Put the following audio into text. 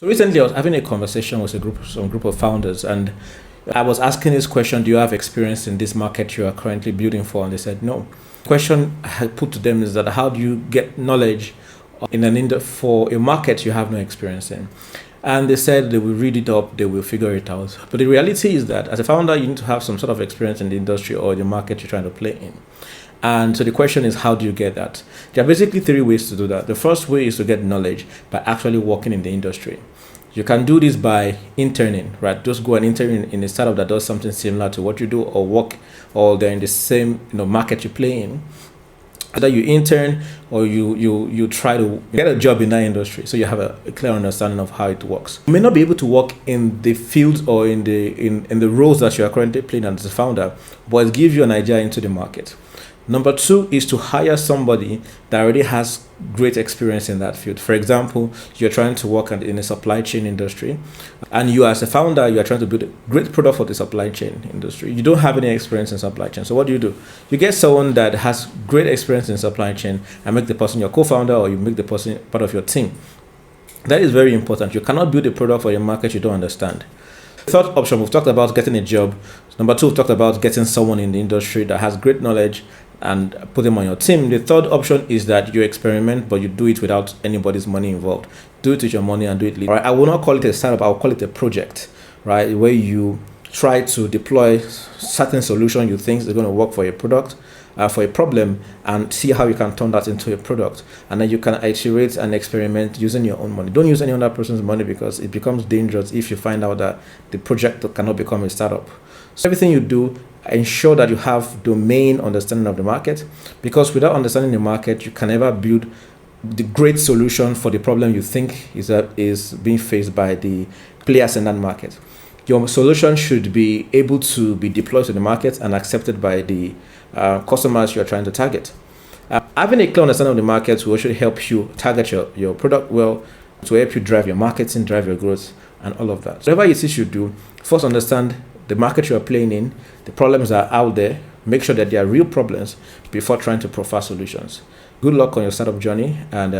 So recently, I was having a conversation with some group of founders, and I was asking this question: do you have experience in this market you are currently building for? And they said no. The question I put to them is that how do you get knowledge for a market you have no experience in? And they said they will read it up, they will figure it out. But the reality is that as a founder, you need to have some sort of experience in the industry or the market you're trying to play in. And so the question is, how do you get that? There are basically three ways to do that. The first way is to get knowledge by actually working in the industry. You can do this by interning, right? Just go and intern in a startup that does something similar to what you do, or work, or they're in the same market you play in. Either you intern or you try to get a job in that industry, so you have a clear understanding of how it works. You may not be able to work in the fields or in the roles that you are currently playing as a founder, but it gives you an idea into the market. Number two is to hire somebody that already has great experience in that field. For example, you're trying to work in a supply chain industry, and you as a founder, you are trying to build a great product for the supply chain industry. You don't have any experience in supply chain. So what do? You get someone that has great experience in supply chain and make the person your co-founder, or you make the person part of your team. That is very important. You cannot build a product for a market you don't understand. Third option, we've talked about getting a job. Number two, we've talked about getting someone in the industry that has great knowledge and put them on your team. The third option is that you experiment, but you do it without anybody's money involved. Do it with your money and do it legally. Right? I will not call it a startup, I will call it a project, right? Where you try to deploy certain solution you think is going to work for a product, for a problem, and see how you can turn that into a product. And then you can iterate and experiment using your own money. Don't use any other person's money, because it becomes dangerous if you find out that the project cannot become a startup. So everything you do, ensure that you have domain understanding of the market, because without understanding the market, you can never build the great solution for the problem you think is being faced by the players in that market. Your solution should be able to be deployed to the market and accepted by the customers you are trying to target. Having a clear understanding of the market will actually help you target your product well, to help you drive your marketing, drive your growth, and all of that. So whatever it is you do, first understand the market you are playing in, the problems that are out there. Make sure that they are real problems before trying to profile solutions. Good luck on your startup journey, and